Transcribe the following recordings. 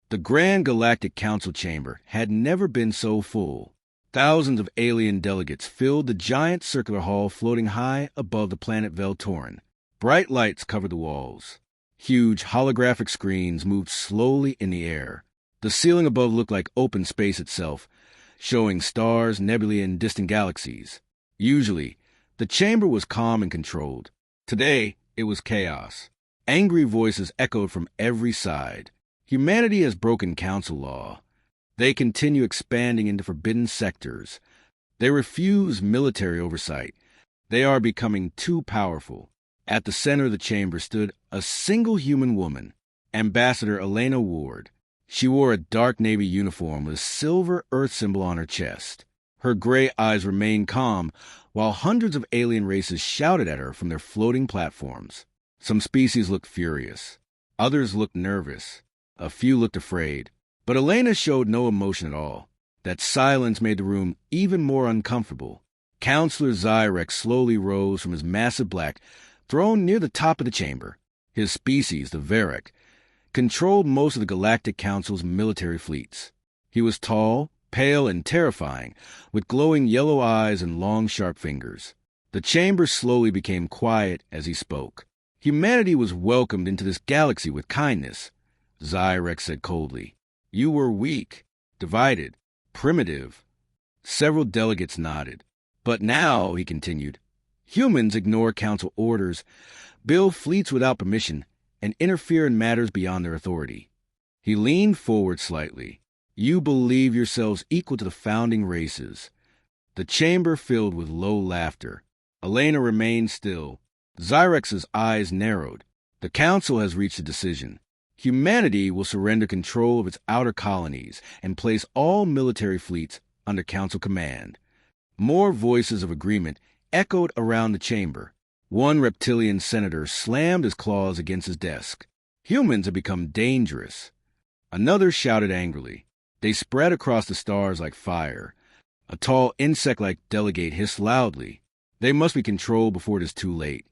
The Grand Galactic Council chamber had never been so full. Thousands of alien delegates filled the giant circular hall floating high above the planet Veltorin. Bright lights covered the walls. Huge holographic screens moved slowly in the air. The ceiling above looked like open space itself, showing stars, nebulae, and distant galaxies. Usually, the chamber was calm and controlled. Today, it was chaos. Angry voices echoed from every side. Humanity has broken council law. They continue expanding into forbidden sectors. They refuse military oversight. They are becoming too powerful. At the center of the chamber stood a single human woman, Ambassador Elena Ward. She wore a dark navy uniform with a silver Earth symbol on her chest. Her gray eyes remained calm, while hundreds of alien races shouted at her from their floating platforms. Some species looked furious. Others looked nervous. A few looked afraid. But Elena showed no emotion at all. That silence made the room even more uncomfortable. Counselor Zyrex slowly rose from his massive black throne near the top of the chamber. His species, the Varric, controlled most of the Galactic Council's military fleets. He was tall, pale, and terrifying, with glowing yellow eyes and long, sharp fingers. The chamber slowly became quiet as he spoke. Humanity was welcomed into this galaxy with kindness, Zyrex said coldly. You were weak, divided, primitive. Several delegates nodded. But now, he continued, humans ignore council orders, build fleets without permission, and interfere in matters beyond their authority. He leaned forward slightly. You believe yourselves equal to the founding races. The chamber filled with low laughter. Elena remained still. Zyrex's eyes narrowed. The council has reached a decision. Humanity will surrender control of its outer colonies and place all military fleets under council command. More voices of agreement echoed around the chamber. One reptilian senator slammed his claws against his desk. Humans have become dangerous. Another shouted angrily. They spread across the stars like fire. A tall insect-like delegate hissed loudly. They must be controlled before it is too late.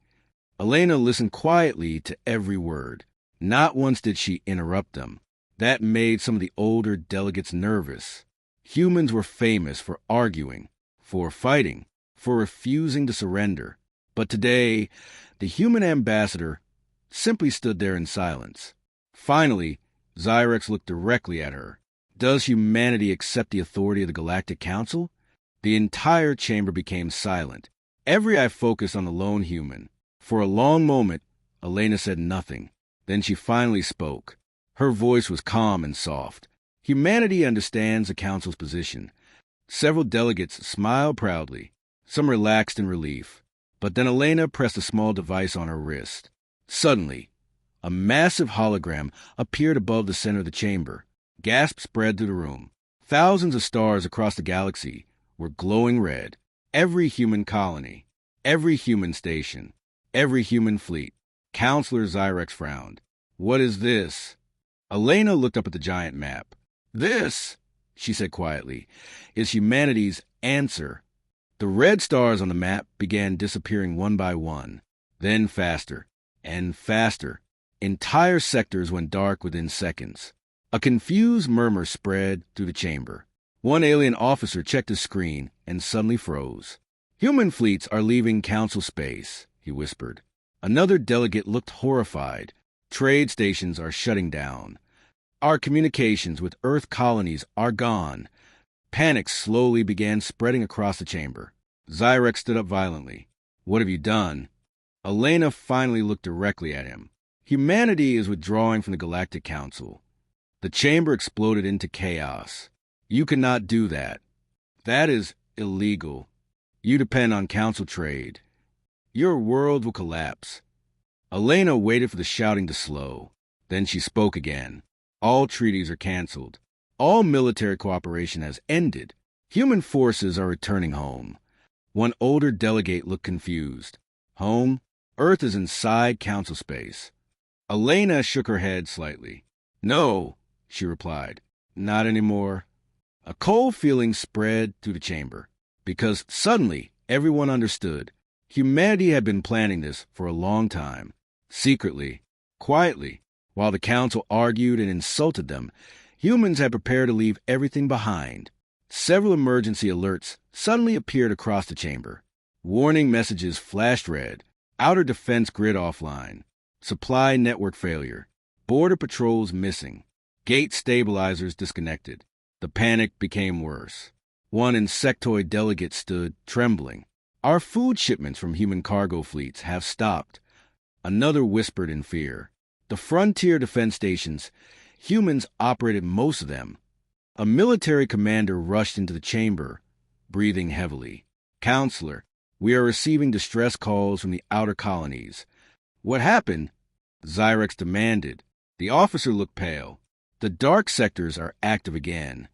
Elena listened quietly to every word. Not once did she interrupt them. That made some of the older delegates nervous. Humans were famous for arguing, for fighting, for refusing to surrender. But today, the human ambassador simply stood there in silence. Finally, Zyrex looked directly at her. Does humanity accept the authority of the Galactic Council? The entire chamber became silent. Every eye focused on the lone human. For a long moment, Elena said nothing. Then she finally spoke. Her voice was calm and soft. Humanity understands the Council's position. Several delegates smiled proudly. Some relaxed in relief. But then Elena pressed a small device on her wrist. Suddenly, a massive hologram appeared above the center of the chamber. Gasps spread through the room. Thousands of stars across the galaxy were glowing red. Every human colony, every human station, every human fleet. Counselor Zyrex frowned. What is this? Elena looked up at the giant map. This, she said quietly, is humanity's answer. The red stars on the map began disappearing one by one, then faster and faster. Entire sectors went dark within seconds. A confused murmur spread through the chamber. One alien officer checked his screen and suddenly froze. Human fleets are leaving council space, he whispered. Another delegate looked horrified. Trade stations are shutting down. Our communications with Earth colonies are gone. Panic slowly began spreading across the chamber. Zyrex stood up violently. What have you done? Elena finally looked directly at him. Humanity is withdrawing from the Galactic Council. The chamber exploded into chaos. You cannot do that. That is illegal. You depend on council trade. Your world will collapse. Elena waited for the shouting to slow. Then she spoke again. All treaties are canceled. All military cooperation has ended. Human forces are returning home. One older delegate looked confused. Home? Earth is inside council space. Elena shook her head slightly. No, she replied. Not anymore. A cold feeling spread through the chamber, because suddenly everyone understood. Humanity had been planning this for a long time. Secretly, quietly, while the council argued and insulted them, Humans had prepared to leave everything behind. Several emergency alerts suddenly appeared across the chamber. Warning messages flashed red. Outer defense grid offline. Supply network failure. Border patrols missing. Gate stabilizers disconnected. The panic became worse. One insectoid delegate stood, trembling. Our food shipments from human cargo fleets have stopped. Another whispered in fear. The frontier defense stations, humans operated most of them. A military commander rushed into the chamber, breathing heavily. "Counselor, we are receiving distress calls from the outer colonies." "What happened?" Zyrex demanded. The officer looked pale. "The dark sectors are active again."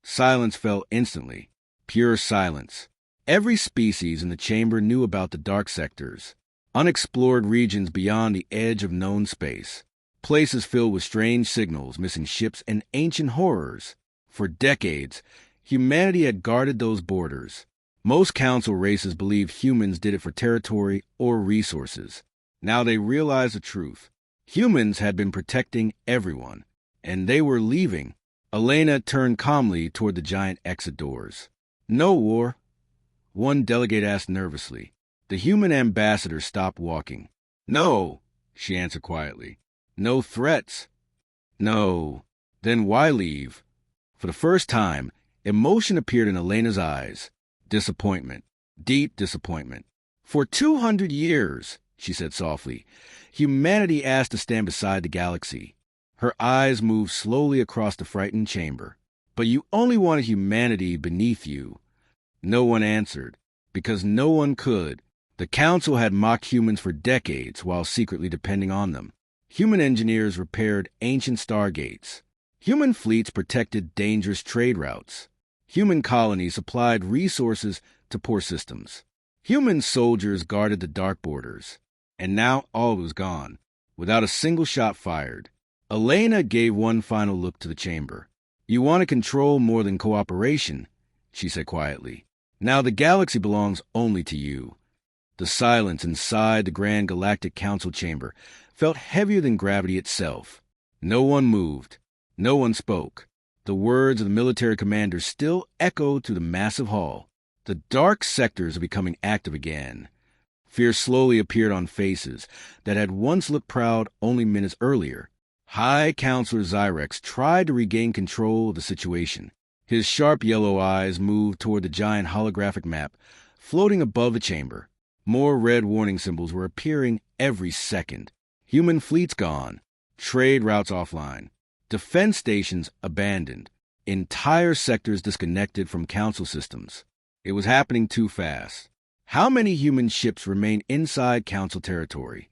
Silence fell instantly. Pure silence. Every species in the chamber knew about the dark sectors. Unexplored regions beyond the edge of known space. Places filled with strange signals, missing ships, and ancient horrors. For decades, humanity had guarded those borders. Most council races believed humans did it for territory or resources. Now they realized the truth. Humans had been protecting everyone, and they were leaving. Elena turned calmly toward the giant exit doors. "No war," one delegate asked nervously. The human ambassador stopped walking. "No," she answered quietly. "No threats." "No. Then why leave?" For the first time, emotion appeared in Elena's eyes. Disappointment. Deep disappointment. "For 200 years," she said softly, "humanity asked to stand beside the galaxy." Her eyes moved slowly across the frightened chamber. "But you only wanted humanity beneath you." No one answered, because no one could. The Council had mocked humans for decades while secretly depending on them. Human engineers repaired ancient stargates. Human fleets protected dangerous trade routes. Human colonies supplied resources to poor systems. Human soldiers guarded the dark borders. And now all was gone, without a single shot fired. Elena gave one final look to the chamber. "You wanted control more than cooperation," she said quietly. "Now the galaxy belongs only to you." The silence inside the Grand Galactic Council chamber felt heavier than gravity itself. No one moved. No one spoke. The words of the military commander still echoed through the massive hall. The dark sectors are becoming active again. Fear slowly appeared on faces that had once looked proud only minutes earlier. High Counselor Zyrex tried to regain control of the situation. His sharp yellow eyes moved toward the giant holographic map floating above the chamber. More red warning symbols were appearing every second. Human fleets gone. Trade routes offline. Defense stations abandoned. Entire sectors disconnected from council systems. It was happening too fast. How many human ships remain inside council territory?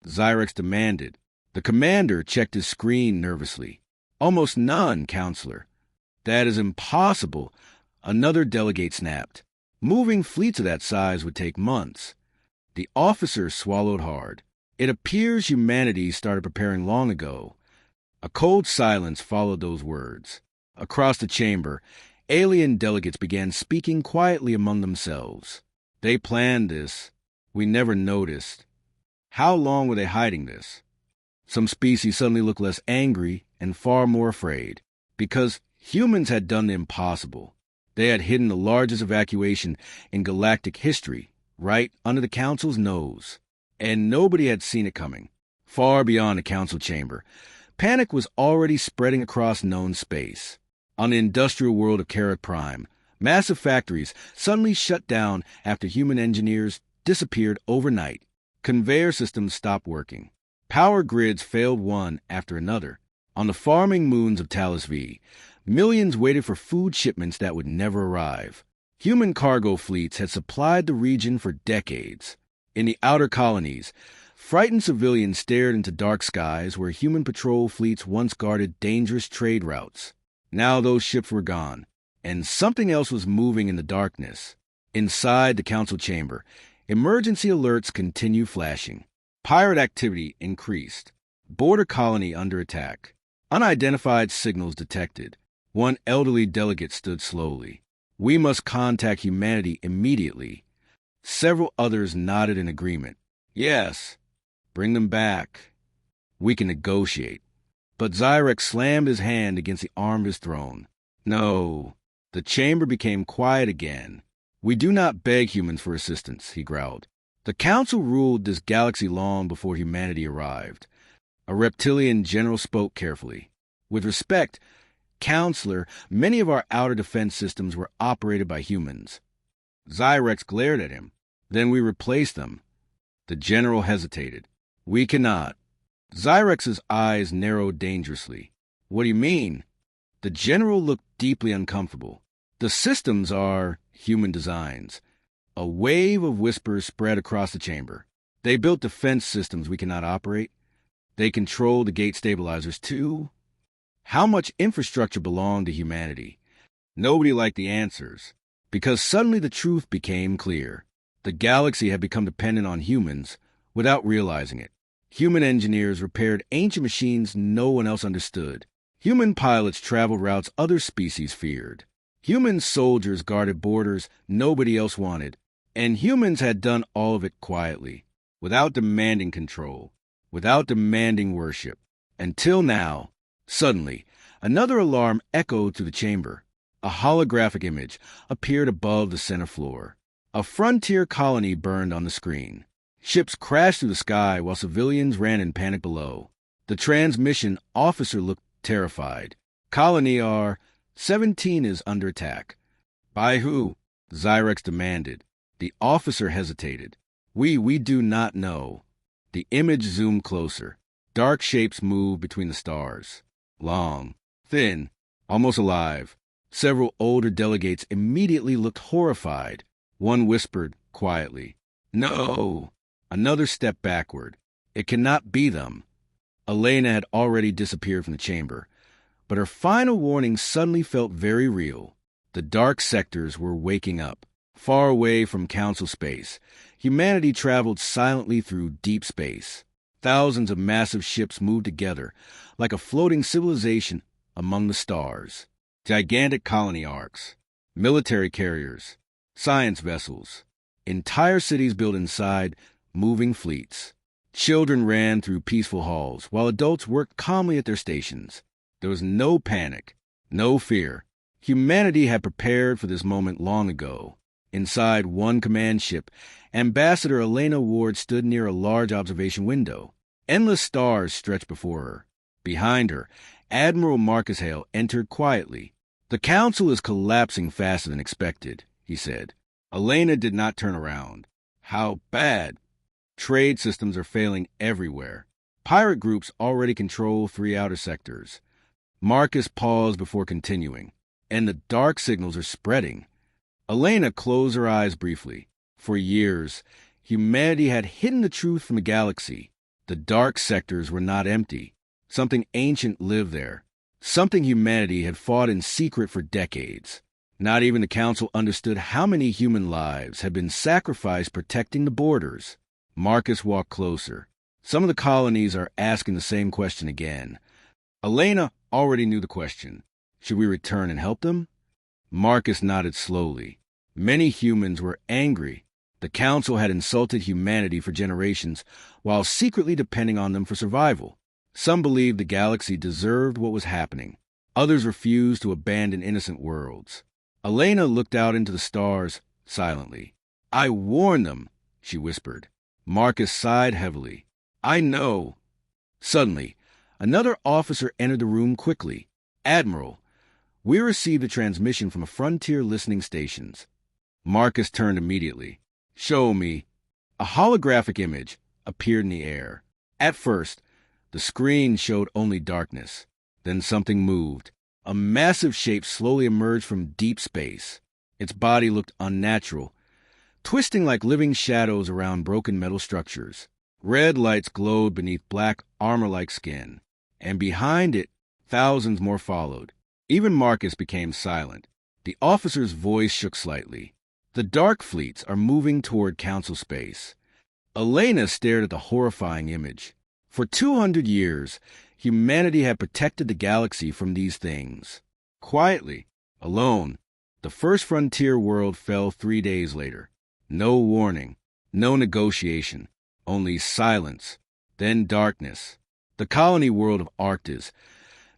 Zyrex demanded. The commander checked his screen nervously. "Almost none, Counselor." "That is impossible," another delegate snapped. "Moving fleets of that size would take months." The officer swallowed hard. "It appears humanity started preparing long ago." A cold silence followed those words. Across the chamber, alien delegates began speaking quietly among themselves. "They planned this. We never noticed." How long were they hiding this? Some species suddenly looked less angry and far more afraid, because humans had done the impossible. They had hidden the largest evacuation in galactic history, right under the Council's nose. And nobody had seen it coming. Far beyond the Council chamber, panic was already spreading across known space. On the industrial world of Carrot Prime, massive factories suddenly shut down after human engineers disappeared overnight. Conveyor systems stopped working. Power grids failed one after another. On the farming moons of Talos V, millions waited for food shipments that would never arrive. Human cargo fleets had supplied the region for decades. In the outer colonies, frightened civilians stared into dark skies where human patrol fleets once guarded dangerous trade routes. Now those ships were gone, and something else was moving in the darkness. Inside the council chamber, emergency alerts continued flashing. Pirate activity increased. Border colony under attack. Unidentified signals detected. One elderly delegate stood slowly. "We must contact humanity immediately." Several others nodded in agreement. "Yes. Bring them back. We can negotiate." But Zyrex slammed his hand against the arm of his throne. No. The chamber became quiet again. We do not beg humans for assistance, he growled. The council ruled this galaxy long before humanity arrived. A reptilian general spoke carefully. With respect, Counselor, many of our outer defense systems were operated by humans. Zyrex glared at him. Then we replaced them. The general hesitated. We cannot. Zyrex's eyes narrowed dangerously. What do you mean? The general looked deeply uncomfortable. The systems are human designs. A wave of whispers spread across the chamber. They built defense systems we cannot operate. They control the gate stabilizers too. How much infrastructure belonged to humanity? Nobody liked the answers, because suddenly the truth became clear. The galaxy had become dependent on humans without realizing it. Human engineers repaired ancient machines no one else understood. Human pilots traveled routes other species feared. Human soldiers guarded borders nobody else wanted. And humans had done all of it quietly, without demanding control, without demanding worship. Until now, suddenly, another alarm echoed through the chamber. A holographic image appeared above the center floor. A frontier colony burned on the screen. Ships crashed through the sky while civilians ran in panic below. The transmission officer looked terrified. Colony R-17 is under attack. By who? Zyrex demanded. The officer hesitated. We do not know. The image zoomed closer. Dark shapes moved between the stars. Long, thin, almost alive. Several older delegates immediately looked horrified. One whispered quietly, "No!" Another stepped backward. It cannot be them. Elena had already disappeared from the chamber, but her final warning suddenly felt very real. The dark sectors were waking up. Far away from council space, humanity traveled silently through deep space. Thousands of massive ships moved together, like a floating civilization among the stars. Gigantic colony arcs, military carriers, science vessels, entire cities built inside moving fleets. Children ran through peaceful halls, while adults worked calmly at their stations. There was no panic, no fear. Humanity had prepared for this moment long ago. Inside one command ship, Ambassador Elena Ward stood near a large observation window. Endless stars stretched before her. Behind her, Admiral Marcus Hale entered quietly. "The council is collapsing faster than expected," he said. Elena did not turn around. "How bad?" "Trade systems are failing everywhere. Pirate groups already control 3 outer sectors." Marcus paused before continuing. "And the dark signals are spreading." Elena closed her eyes briefly. For years, humanity had hidden the truth from the galaxy. The dark sectors were not empty. Something ancient lived there. Something humanity had fought in secret for decades. Not even the council understood how many human lives had been sacrificed protecting the borders. Marcus walked closer. Some of the colonies are asking the same question again. Elena already knew the question. Should we return and help them? Marcus nodded slowly. Many humans were angry. The council had insulted humanity for generations while secretly depending on them for survival. Some believed the galaxy deserved what was happening. Others refused to abandon innocent worlds. Elena looked out into the stars silently. "I warned them," she whispered. Marcus sighed heavily. "I know." Suddenly, another officer entered the room quickly. "Admiral, we received a transmission from a frontier listening stations." Marcus turned immediately. "Show me." A holographic image appeared in the air. At first, the screen showed only darkness. Then something moved. A massive shape slowly emerged from deep space. Its body looked unnatural, twisting like living shadows around broken metal structures. Red lights glowed beneath black armor-like skin, and behind it, thousands more followed. Even Marcus became silent. The officer's voice shook slightly. "The dark fleets are moving toward council space." Elena stared at the horrifying image. For 200 years, humanity had protected the galaxy from these things. Quietly, alone, the first frontier world fell 3 days later. No warning, no negotiation, only silence, then darkness, The colony world of Arctis,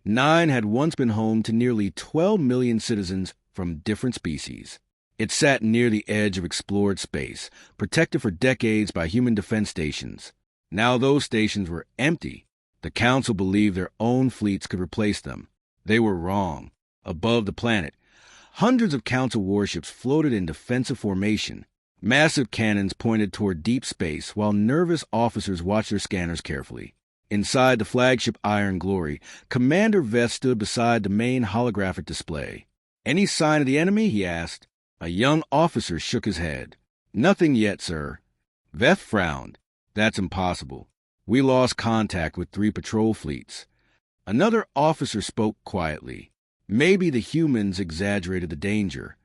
9 had once been home to nearly 12 million citizens from different species. It sat near the edge of explored space, protected for decades by human defense stations. Now those stations were empty. The Council believed their own fleets could replace them. They were wrong. Above the planet, hundreds of Council warships floated in defensive formation. Massive cannons pointed toward deep space while nervous officers watched their scanners carefully. Inside the flagship Iron Glory, Commander Veth stood beside the main holographic display. "Any sign of the enemy?" he asked. A young officer shook his head. "Nothing yet, sir." Veth frowned. "That's impossible. We lost contact with 3 patrol fleets." Another officer spoke quietly. Maybe the humans exaggerated the danger.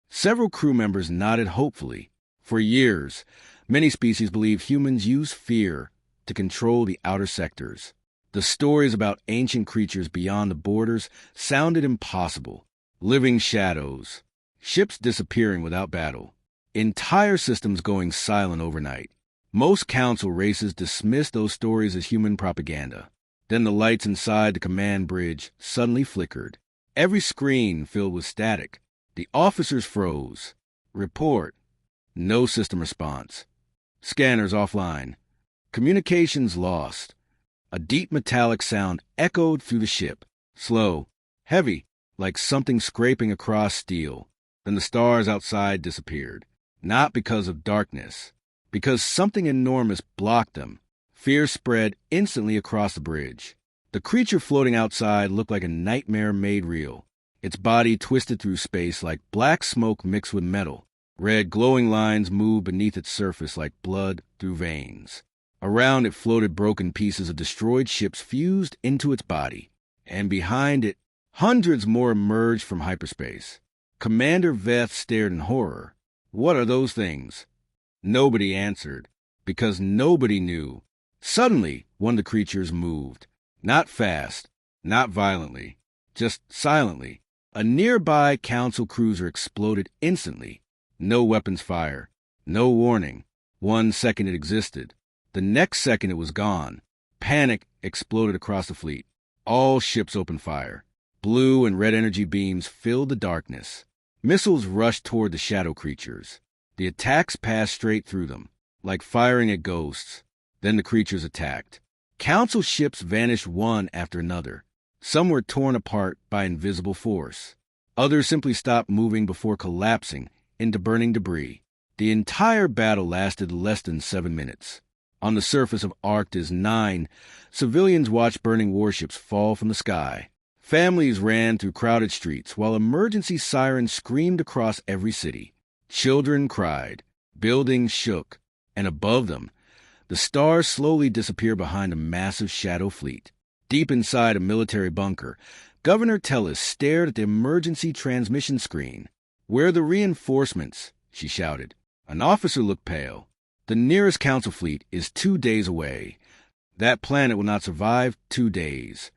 Several crew members nodded hopefully. For years, many species believed humans use fear to control the outer sectors. The stories about ancient creatures beyond the borders sounded impossible. Living shadows, ships disappearing without battle, entire systems going silent overnight. Most Council races dismissed those stories as human propaganda. Then the lights inside the command bridge suddenly flickered. Every screen filled with static. The officers froze. "Report." No system response. "Scanners offline. Communications lost." A deep metallic sound echoed through the ship. Slow, heavy, like something scraping across steel. Then the stars outside disappeared. Not because of darkness, because something enormous blocked them. Fear spread instantly across the bridge. The creature floating outside looked like a nightmare made real. Its body twisted through space like black smoke mixed with metal. Red glowing lines moved beneath its surface like blood through veins. Around it floated broken pieces of destroyed ships fused into its body. And behind it, hundreds more emerged from hyperspace. Commander Veth stared in horror. "What are those things?" Nobody answered, because nobody knew. Suddenly, one of the creatures moved. Not fast, not violently, just silently. A nearby Council cruiser exploded instantly. No weapons fire, no warning. 1 second it existed. The next second it was gone. Panic exploded across the fleet. All ships opened fire. Blue and red energy beams filled the darkness. Missiles rushed toward the shadow creatures. The attacks passed straight through them, like firing at ghosts. Then the creatures attacked. Council ships vanished one after another. Some were torn apart by invisible force. Others simply stopped moving before collapsing into burning debris. The entire battle lasted less than 7 minutes. On the surface of Arctis 9, civilians watched burning warships fall from the sky. Families ran through crowded streets while emergency sirens screamed across every city. Children cried, buildings shook, and above them, the stars slowly disappeared behind a massive shadow fleet. Deep inside a military bunker, Governor Tellis stared at the emergency transmission screen. "Where are the reinforcements?" she shouted. An officer looked pale. "The nearest Council fleet is 2 days away. That planet will not survive 2 days."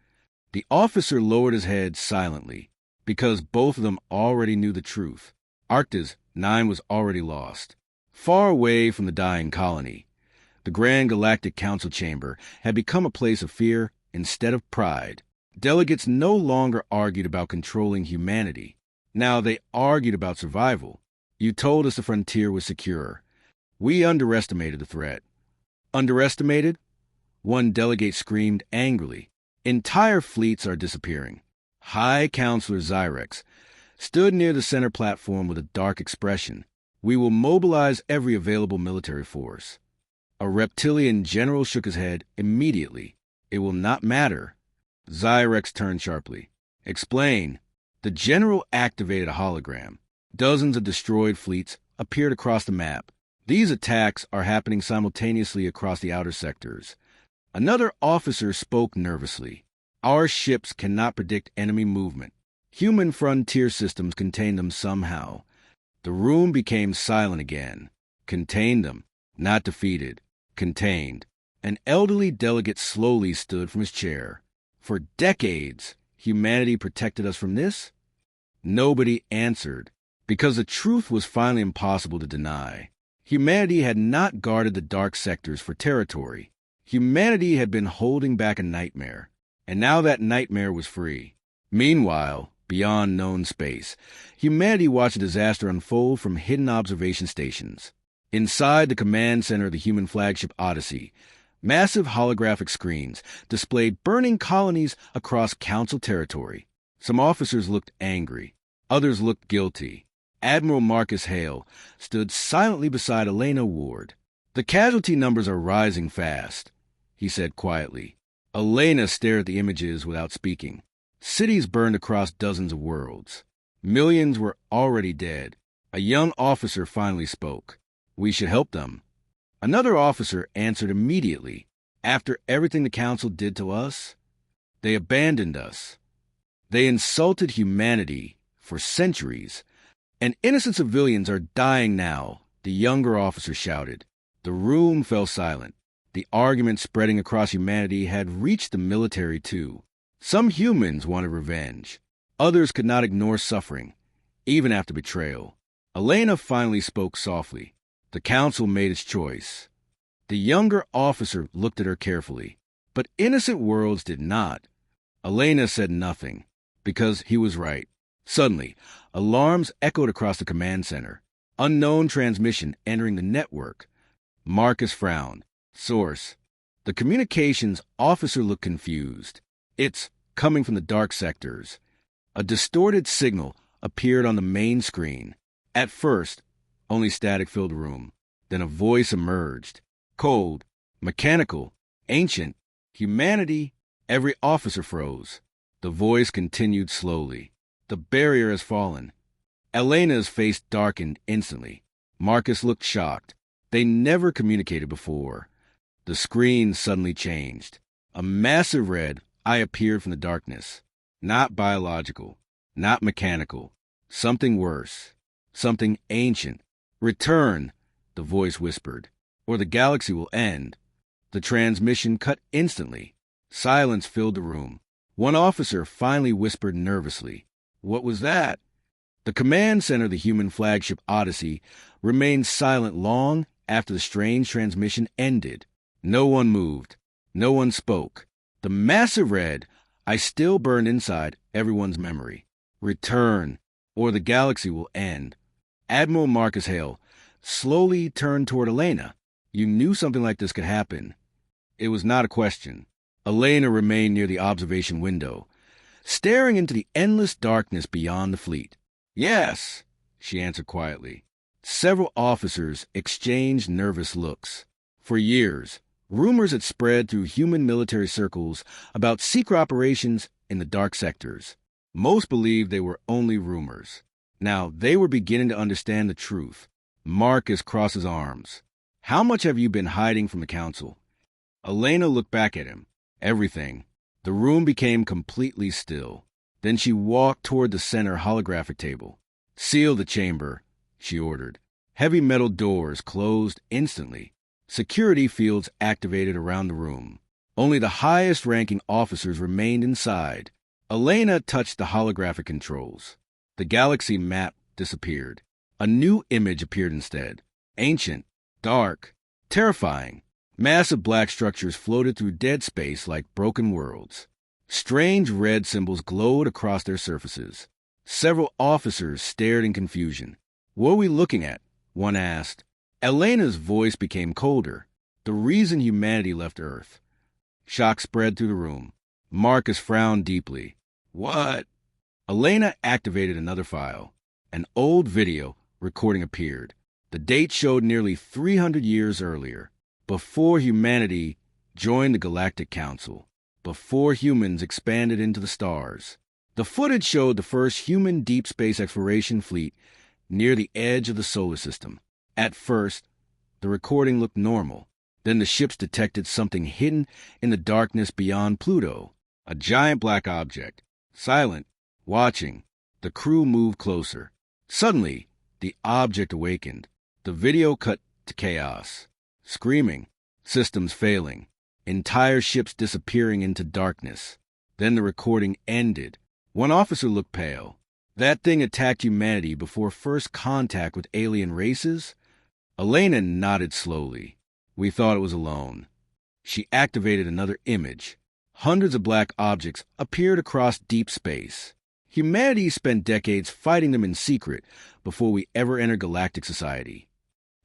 The officer lowered his head silently, because both of them already knew the truth. Arctis 9 was already lost. Far away from the dying colony, the Grand Galactic Council Chamber had become a place of fear instead of pride. Delegates no longer argued about controlling humanity. Now they argued about survival. "You told us the frontier was secure. We underestimated the threat." "Underestimated?" One delegate screamed angrily. "Entire fleets are disappearing." High Counselor Zyrex stood near the center platform with a dark expression. "We will mobilize every available military force." A reptilian general shook his head immediately. "It will not matter." Zyrex turned sharply. "Explain." The general activated a hologram. Dozens of destroyed fleets appeared across the map. "These attacks are happening simultaneously across the outer sectors." Another officer spoke nervously. "Our ships cannot predict enemy movement. Human frontier systems contain them somehow." The room became silent again. "Contain them, not defeated. Contained." An elderly delegate slowly stood from his chair. "For decades, humanity protected us from this?" Nobody answered, because the truth was finally impossible to deny. Humanity had not guarded the dark sectors for territory. Humanity had been holding back a nightmare, and now that nightmare was free. Meanwhile, beyond known space, humanity watched a disaster unfold from hidden observation stations. Inside the command center of the human flagship Odyssey, massive holographic screens displayed burning colonies across Council territory. Some officers looked angry. Others looked guilty. Admiral Marcus Hale stood silently beside Elena Ward. "The casualty numbers are rising fast," he said quietly. Elena stared at the images without speaking. Cities burned across dozens of worlds. Millions were already dead. A young officer finally spoke. "We should help them." Another officer answered immediately. "After everything the Council did to us, they abandoned us. They insulted humanity for centuries, and innocent civilians are dying now," the younger officer shouted. The room fell silent. The argument spreading across humanity had reached the military too. Some humans wanted revenge. Others could not ignore suffering, even after betrayal. Elena finally spoke softly. The Council made its choice. The younger officer looked at her carefully. But innocent worlds did not. Elena said nothing, because he was right. Suddenly, alarms echoed across the command center. Unknown transmission entering the network. Marcus frowned. "Source." The communications officer looked confused. "It's coming from the dark sectors." A distorted signal appeared on the main screen. At first, only static filled the room. Then a voice emerged. Cold, mechanical, ancient. "Humanity." Every officer froze. The voice continued slowly. "The barrier has fallen." Elena's face darkened instantly. Marcus looked shocked. They never communicated before. The screen suddenly changed. A massive red eye appeared from the darkness. Not biological, not mechanical. Something worse. Something ancient. "Return," the voice whispered, "or the galaxy will end." The transmission cut instantly. Silence filled the room. One officer finally whispered nervously, "What was that?" The command center of the human flagship Odyssey remained silent long after the strange transmission ended. No one moved. No one spoke. The massive red eye still burned inside everyone's memory. "Return, or the galaxy will end." Admiral Marcus Hale slowly turned toward Elena. "You knew something like this could happen." It was not a question. Elena remained near the observation window, staring into the endless darkness beyond the fleet. "Yes," she answered quietly. Several officers exchanged nervous looks. For years, rumors had spread through human military circles about secret operations in the dark sectors. Most believed they were only rumors. Now they were beginning to understand the truth. Marcus crossed his arms. "How much have you been hiding from the Council?" Elena looked back at him. "Everything." The room became completely still. Then she walked toward the center holographic table. "Seal the chamber," she ordered. Heavy metal doors closed instantly. Security fields activated around the room. Only the highest-ranking officers remained inside. Elena touched the holographic controls. The galaxy map disappeared. A new image appeared instead. Ancient, dark, terrifying. Massive black structures floated through dead space like broken worlds. Strange red symbols glowed across their surfaces. Several officers stared in confusion. "What are we looking at?" one asked. Elena's voice became colder. "The reason humanity left Earth." Shock spread through the room. Marcus frowned deeply. "What?" Elena activated another file. An old video recording appeared. The date showed nearly 300 years earlier, before humanity joined the Galactic Council, before humans expanded into the stars. The footage showed the first human deep space exploration fleet near the edge of the solar system. At first, the recording looked normal. Then the ships detected something hidden in the darkness beyond Pluto, a giant black object, silent, watching. The crew moved closer. Suddenly, the object awakened. The video cut to chaos. Screaming, systems failing, entire ships disappearing into darkness. Then the recording ended. One officer looked pale. "That thing attacked humanity before first contact with alien races?" Elena nodded slowly. "We thought it was alone." She activated another image. Hundreds of black objects appeared across deep space. Humanity spent decades fighting them in secret before we ever entered galactic society.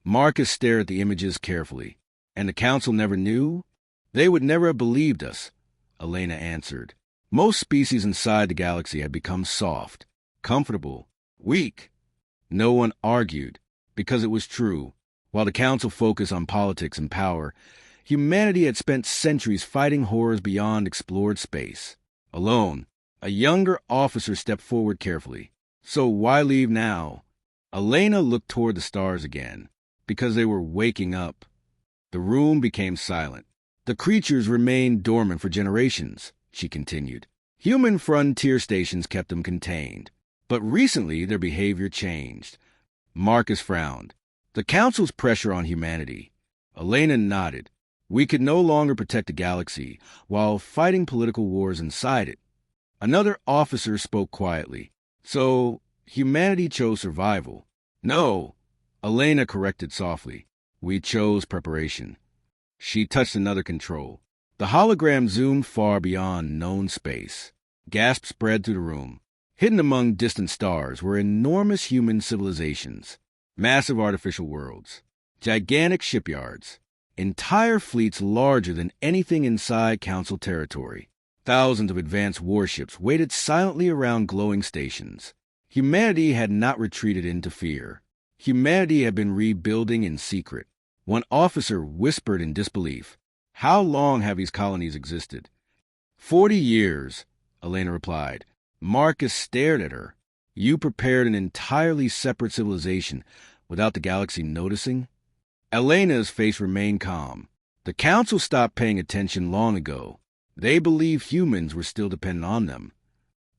Marcus stared at the images carefully. And the council never knew? They would never have believed us, Elena answered. Most species inside the galaxy had become soft, comfortable, weak. No one argued, because it was true. While the council focused on politics and power, humanity had spent centuries fighting horrors beyond explored space. Alone, a younger officer stepped forward carefully. So why leave now? Elena looked toward the stars again, because they were waking up. The room became silent. The creatures remained dormant for generations, she continued. Human frontier stations kept them contained. But recently their behavior changed. Marcus frowned. The council's pressure on humanity. Elena nodded. We could no longer protect the galaxy while fighting political wars inside it. Another officer spoke quietly. So, humanity chose survival. No, Elena corrected softly. We chose preparation. She touched another control. The hologram zoomed far beyond known space. Gasps spread through the room. Hidden among distant stars were enormous human civilizations, massive artificial worlds, gigantic shipyards, entire fleets larger than anything inside Council territory. Thousands of advanced warships waited silently around glowing stations. Humanity had not retreated into fear. Humanity had been rebuilding in secret. One officer whispered in disbelief, How long have these colonies existed? 40 years, Elena replied. Marcus stared at her. You prepared an entirely separate civilization without the galaxy noticing? Elena's face remained calm. The council stopped paying attention long ago. They believed humans were still dependent on them.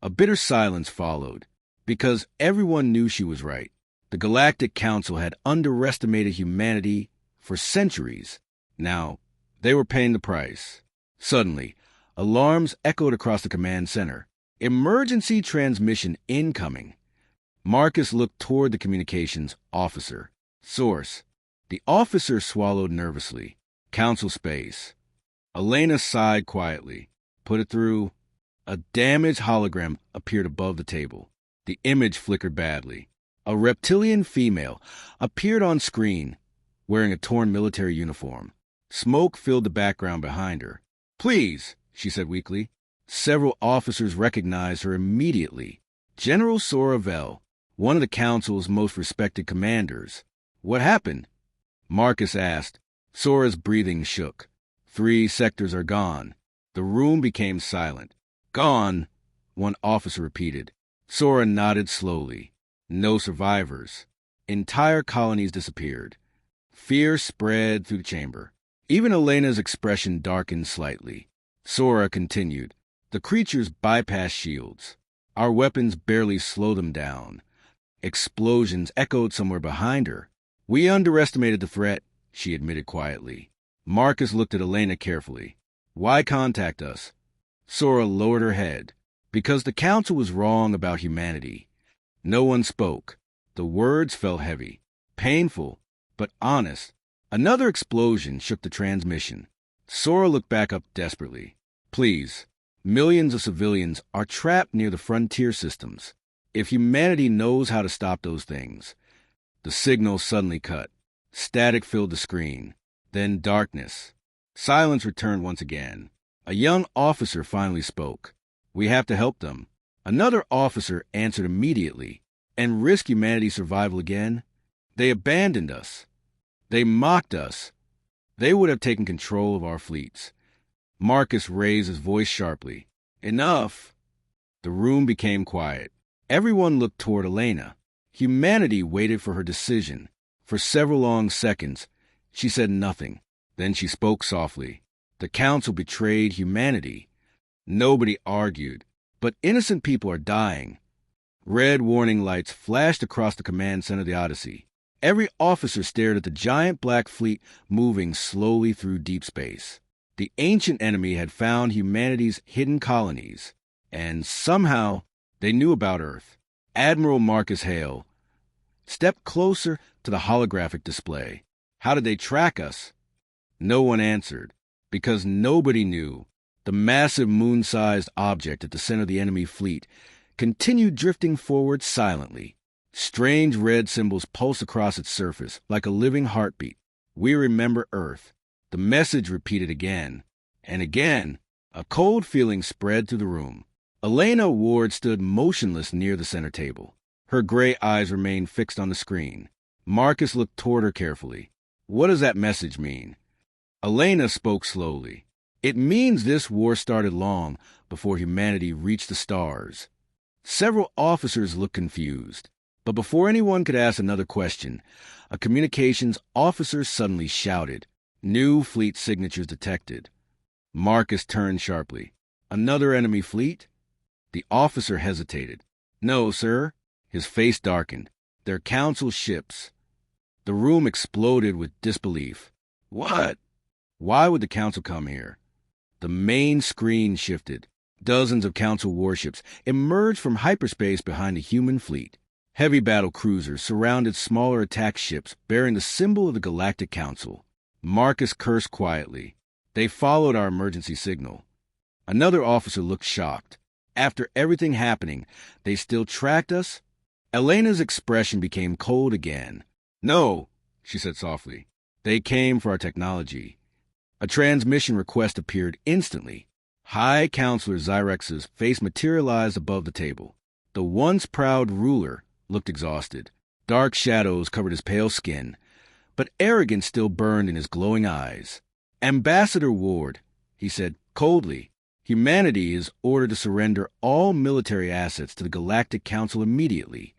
A bitter silence followed, because everyone knew she was right. The Galactic Council had underestimated humanity for centuries. Now, they were paying the price. Suddenly, alarms echoed across the command center. Emergency transmission incoming. Marcus looked toward the communications officer. Source. The officer swallowed nervously. Council space. Elena sighed quietly. Put it through. A damaged hologram appeared above the table. The image flickered badly. A reptilian female appeared on screen, wearing a torn military uniform. Smoke filled the background behind her. Please, she said weakly. Several officers recognized her immediately. General Sora Vell, one of the council's most respected commanders. What happened? Marcus asked. Sora's breathing shook. 3 sectors are gone. The room became silent. Gone, one officer repeated. Sora nodded slowly. No survivors. Entire colonies disappeared. Fear spread through the chamber. Even Elena's expression darkened slightly. Sora continued. The creatures bypassed shields. Our weapons barely slowed them down. Explosions echoed somewhere behind her. We underestimated the threat, she admitted quietly. Marcus looked at Elena carefully. Why contact us? Sora lowered her head. Because the council was wrong about humanity. No one spoke. The words fell heavy, painful, but honest. Another explosion shook the transmission. Sora looked back up desperately. Please. Millions of civilians are trapped near the frontier systems. If humanity knows how to stop those things. The signal suddenly cut. Static filled the screen. Then darkness. Silence returned once again. A young officer finally spoke. We have to help them. Another officer answered immediately. And risk humanity's survival again? They abandoned us. They mocked us. They would have taken control of our fleets. Marcus raised his voice sharply. Enough! The room became quiet. Everyone looked toward Elena. Humanity waited for her decision. For several long seconds, she said nothing. Then she spoke softly. The council betrayed humanity. Nobody argued, but innocent people are dying. Red warning lights flashed across the command center of the Odyssey. Every officer stared at the giant black fleet moving slowly through deep space. The ancient enemy had found humanity's hidden colonies, and somehow they knew about Earth. Admiral Marcus Hale stepped closer to the holographic display. How did they track us? No one answered. Because nobody knew. The massive moon-sized object at the center of the enemy fleet continued drifting forward silently. Strange red symbols pulsed across its surface like a living heartbeat. We remember Earth. The message repeated again and again. A cold feeling spread through the room. Elena Ward stood motionless near the center table. Her gray eyes remained fixed on the screen. Marcus looked toward her carefully. What does that message mean? Elena spoke slowly. It means this war started long before humanity reached the stars. Several officers looked confused. But before anyone could ask another question, a communications officer suddenly shouted, "New fleet signatures detected." Marcus turned sharply. Another enemy fleet? The officer hesitated. No, sir. His face darkened. They're council ships. The room exploded with disbelief. What? Why would the council come here? The main screen shifted. Dozens of council warships emerged from hyperspace behind the human fleet. Heavy battle cruisers surrounded smaller attack ships bearing the symbol of the Galactic Council. Marcus cursed quietly. They followed our emergency signal. Another officer looked shocked. After everything happening, they still tracked us? Elena's expression became cold again. No, she said softly. They came for our technology. A transmission request appeared instantly. High Counselor Xyrex's face materialized above the table. The once proud ruler looked exhausted. Dark shadows covered his pale skin, but arrogance still burned in his glowing eyes. Ambassador Ward, he said coldly, humanity is ordered to surrender all military assets to the Galactic Council immediately.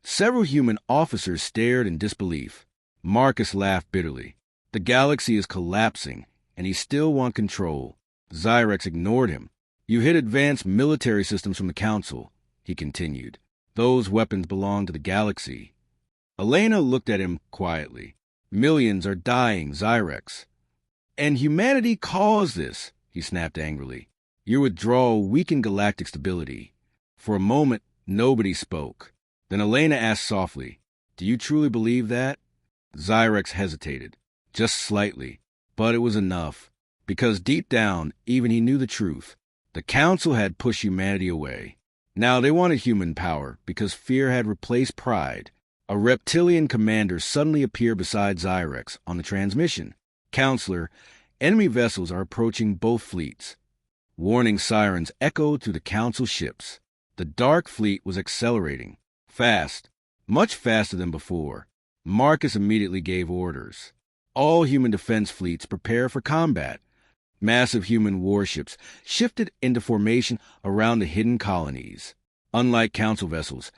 Several human officers stared in disbelief. Marcus laughed bitterly. The galaxy is collapsing, and he still wants control. Xyrex ignored him. You hid advanced military systems from the Council, he continued. Those weapons belong to the galaxy. Elena looked at him quietly. Millions are dying, Xyrex. And humanity caused this, he snapped angrily. Your withdrawal weakened galactic stability. For a moment, nobody spoke. Then Elena asked softly, Do you truly believe that? Xyrex hesitated, just slightly, but it was enough, because deep down, even he knew the truth. The Council had pushed humanity away. Now they wanted human power, because fear had replaced pride. A reptilian commander suddenly appeared beside Xyrex on the transmission. Counselor, enemy vessels are approaching both fleets. Warning sirens echoed through the Council ships. The Dark Fleet was accelerating. Fast. Much faster than before. Marcus immediately gave orders. All human defense fleets prepare for combat. Massive human warships shifted into formation around the hidden colonies. Unlike Council vessels,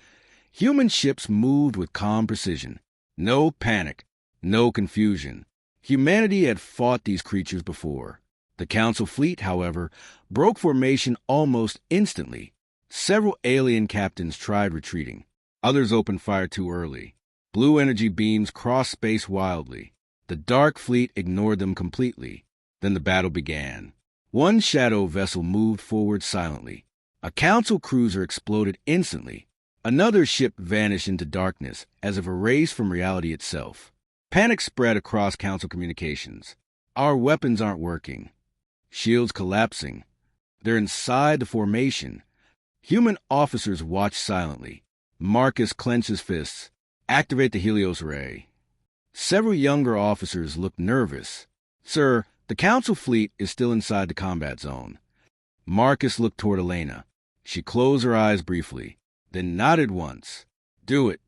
human ships moved with calm precision. No panic, no confusion. Humanity had fought these creatures before. The Council fleet, however, broke formation almost instantly. Several alien captains tried retreating. Others opened fire too early. Blue energy beams crossed space wildly. The Dark Fleet ignored them completely. Then the battle began. One shadow vessel moved forward silently. A Council cruiser exploded instantly. Another ship vanished into darkness, as if erased from reality itself. Panic spread across Council communications. Our weapons aren't working. Shields collapsing. They're inside the formation. Human officers watched silently. Marcus clenched his fists. Activate the Helios Ray. Several younger officers looked nervous. Sir, the Council fleet is still inside the combat zone. Marcus looked toward Elena. She closed her eyes briefly, then nodded once. Do it.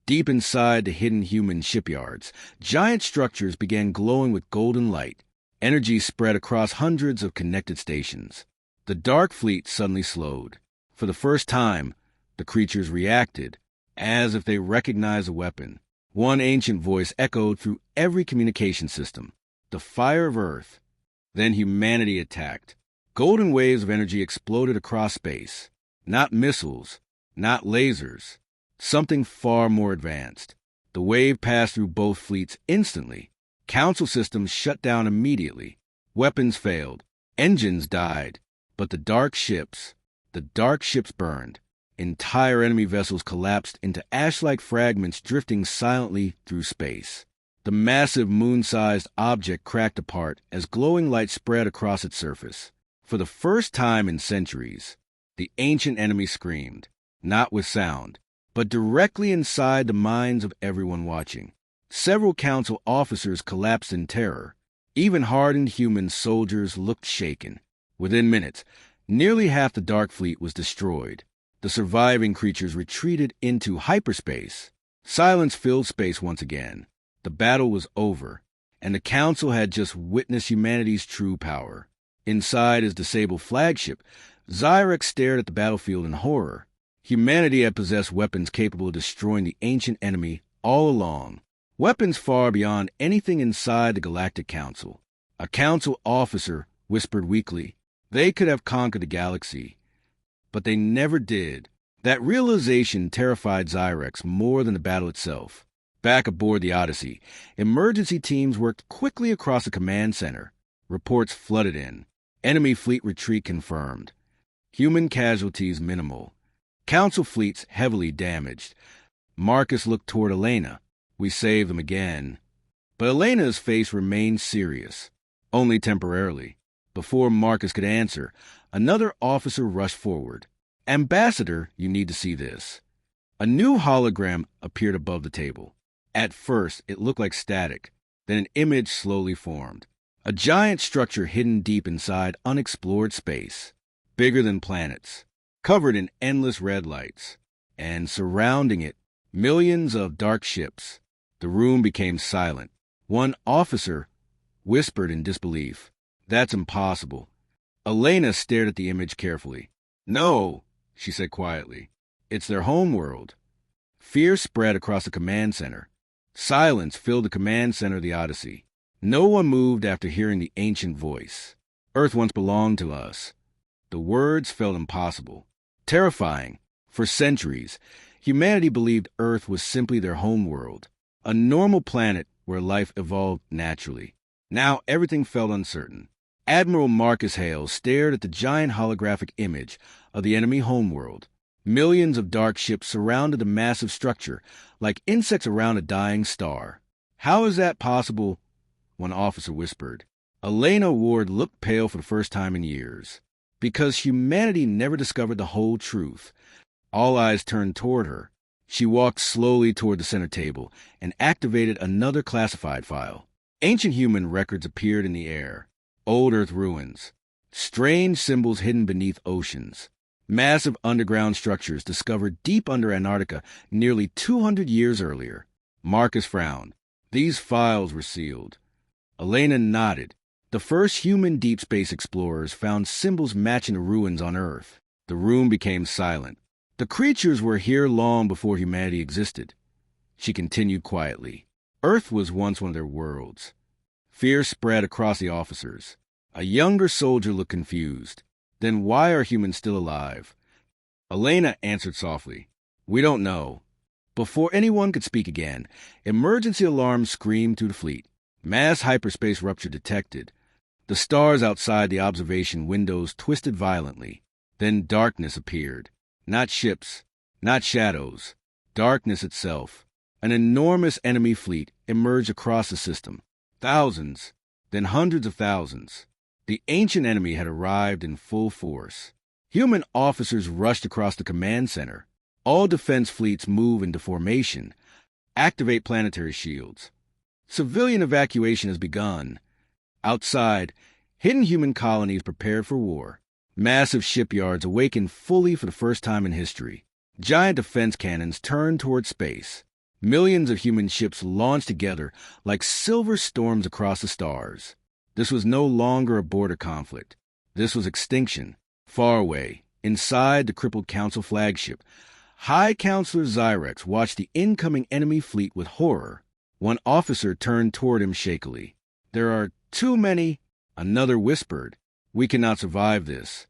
Deep inside the hidden human shipyards, giant structures began glowing with golden light. Energy spread across hundreds of connected stations. The Dark Fleet suddenly slowed. For the first time, the creatures reacted, as if they recognized a weapon. One ancient voice echoed through every communication system. The fire of Earth. Then humanity attacked. Golden waves of energy exploded across space. Not missiles, not lasers. Something far more advanced. The wave passed through both fleets instantly. Council systems shut down immediately. Weapons failed. Engines died. But the dark ships burned. Entire enemy vessels collapsed into ash-like fragments drifting silently through space. The massive moon-sized object cracked apart as glowing light spread across its surface. For the first time in centuries, the ancient enemy screamed, not with sound, but directly inside the minds of everyone watching. Several council officers collapsed in terror. Even hardened human soldiers looked shaken. Within minutes, nearly half the Dark Fleet was destroyed. The surviving creatures retreated into hyperspace. Silence filled space once again. The battle was over, and the Council had just witnessed humanity's true power. Inside his disabled flagship, Zyrex stared at the battlefield in horror. Humanity had possessed weapons capable of destroying the ancient enemy all along. Weapons far beyond anything inside the Galactic Council. A council officer whispered weakly, they could have conquered the galaxy, but they never did. That realization terrified Zyrex more than the battle itself. Back aboard the Odyssey, emergency teams worked quickly across the command center. Reports flooded in. Enemy fleet retreat confirmed. Human casualties minimal. Council fleets heavily damaged. Marcus looked toward Elena. We saved them again. But Elena's face remained serious. Only temporarily. Before Marcus could answer, another officer rushed forward. Ambassador, you need to see this. A new hologram appeared above the table. At first, it looked like static. Then an image slowly formed. A giant structure hidden deep inside unexplored space. Bigger than planets. Covered in endless red lights. And surrounding it, millions of dark ships. The room became silent. One officer whispered in disbelief. That's impossible. Elena stared at the image carefully. No, she said quietly. It's their homeworld. Fear spread across the command center. Silence filled the command center of the Odyssey. No one moved after hearing the ancient voice. Earth once belonged to us. The words felt impossible. Terrifying. For centuries, humanity believed Earth was simply their homeworld. A normal planet where life evolved naturally. Now everything felt uncertain. Admiral Marcus Hale stared at the giant holographic image of the enemy homeworld. Millions of dark ships surrounded the massive structure, like insects around a dying star. How is that possible? One officer whispered. Elena Ward looked pale for the first time in years. Because humanity never discovered the whole truth. All eyes turned toward her. She walked slowly toward the center table and activated another classified file. Ancient human records appeared in the air. Old Earth ruins. Strange symbols hidden beneath oceans. Massive underground structures discovered deep under Antarctica nearly 200 years earlier. Marcus frowned. These files were sealed. Elena nodded. The first human deep space explorers found symbols matching the ruins on Earth. The room became silent. The creatures were here long before humanity existed. She continued quietly. Earth was once one of their worlds. Fear spread across the officers. A younger soldier looked confused. Then why are humans still alive? Elena answered softly. We don't know. Before anyone could speak again, emergency alarms screamed through the fleet. Mass hyperspace rupture detected. The stars outside the observation windows twisted violently. Then darkness appeared. Not ships, not shadows. Darkness itself. An enormous enemy fleet emerged across the system. Thousands, then hundreds of thousands. The ancient enemy had arrived in full force. Human officers rushed across the command center. All defense fleets move into formation. Activate planetary shields. Civilian evacuation has begun. Outside, hidden human colonies prepared for war. Massive shipyards awakened fully for the first time in history. Giant defense cannons turned toward space. Millions of human ships launched together like silver storms across the stars. This was no longer a border conflict. This was extinction. Far away, inside the crippled Council flagship, High Counselor Zyrex watched the incoming enemy fleet with horror. One officer turned toward him shakily. There are too many. Another whispered, we cannot survive this.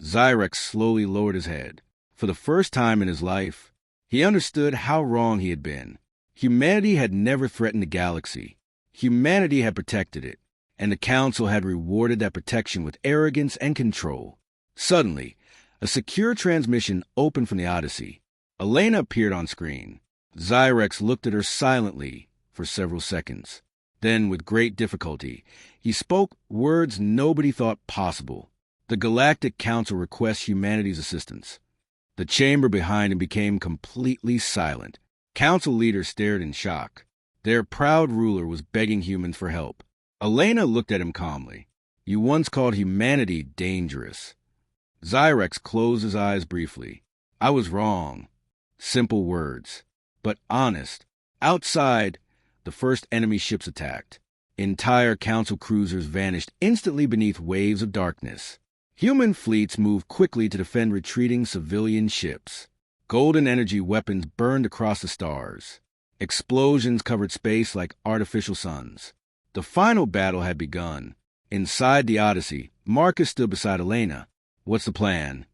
Zyrex slowly lowered his head. For the first time in his life, he understood how wrong he had been. Humanity had never threatened the galaxy. Humanity had protected it. And the Council had rewarded that protection with arrogance and control. Suddenly, a secure transmission opened from the Odyssey. Elena appeared on screen. Zyrex looked at her silently, for several seconds. Then, with great difficulty, he spoke words nobody thought possible. The Galactic Council requests humanity's assistance. The chamber behind him became completely silent. Council leaders stared in shock. Their proud ruler was begging humans for help. Elena looked at him calmly. You once called humanity dangerous. Zyrex closed his eyes briefly. I was wrong. Simple words, but honest. Outside, the first enemy ships attacked. Entire council cruisers vanished instantly beneath waves of darkness. Human fleets moved quickly to defend retreating civilian ships. Golden energy weapons burned across the stars. Explosions covered space like artificial suns. The final battle had begun. Inside the Odyssey, Marcus stood beside Elena. What's the plan?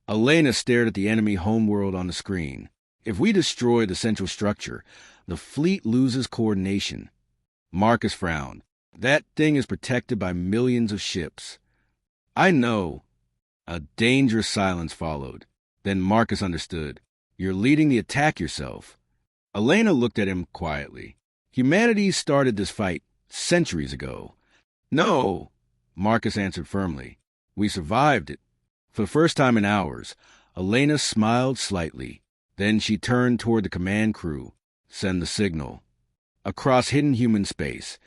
Elena stared at the enemy homeworld on the screen. If we destroy the central structure, the fleet loses coordination. Marcus frowned. That thing is protected by millions of ships. I know. A dangerous silence followed. Then Marcus understood. You're leading the attack yourself. Elena looked at him quietly. Humanity started this fight centuries ago. No, Marcus answered firmly. We survived it. For the first time in hours, Elena smiled slightly. Then she turned toward the command crew. Send the signal. Across hidden human space,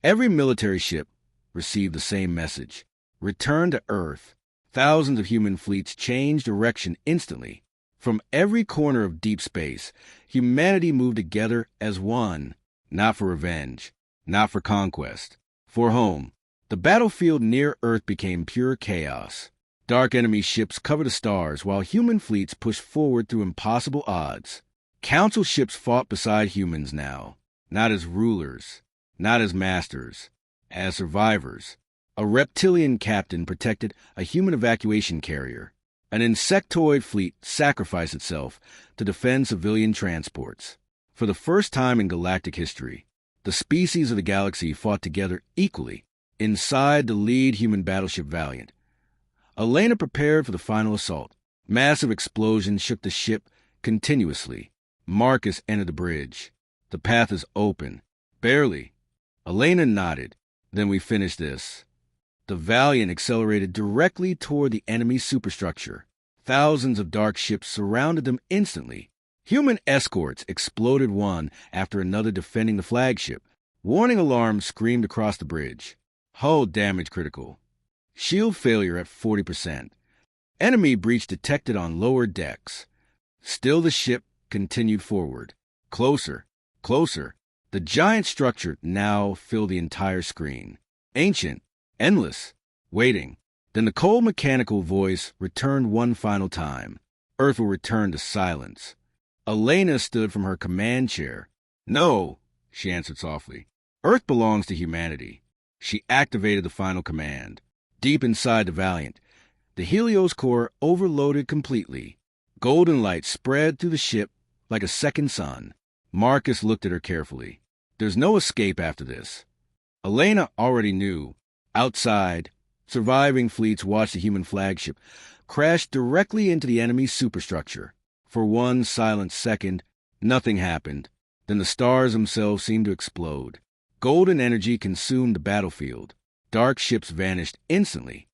every military ship received the same message. Return to Earth. Thousands of human fleets changed direction instantly. From every corner of deep space, humanity moved together as one, not for revenge, not for conquest, for home. The battlefield near Earth became pure chaos. Dark enemy ships covered the stars while human fleets pushed forward through impossible odds. Council ships fought beside humans now, not as rulers, not as masters, as survivors. A reptilian captain protected a human evacuation carrier. An insectoid fleet sacrificed itself to defend civilian transports. For the first time in galactic history, the species of the galaxy fought together equally inside the lead human battleship Valiant. Elena prepared for the final assault. Massive explosions shook the ship continuously. Marcus entered the bridge. The path is open. Barely. Elena nodded. Then we finish this. The Valiant accelerated directly toward the enemy superstructure. Thousands of dark ships surrounded them instantly. Human escorts exploded one after another defending the flagship. Warning alarms screamed across the bridge. Hull damage critical. Shield failure at 40%. Enemy breach detected on lower decks. Still the ship continued forward. Closer, closer. The giant structure now filled the entire screen. Ancient, endless, waiting. Then the cold mechanical voice returned one final time. Earth will return to silence. Elena stood from her command chair. No, she answered softly. Earth belongs to humanity. She activated the final command. Deep inside the Valiant, the Helios core overloaded completely. Golden light spread through the ship like a second sun. Marcus looked at her carefully. There's no escape after this. Elena already knew. Outside, surviving fleets watched the human flagship crash directly into the enemy's superstructure. For one silent second, nothing happened. Then the stars themselves seemed to explode. Golden energy consumed the battlefield. Dark ships vanished instantly.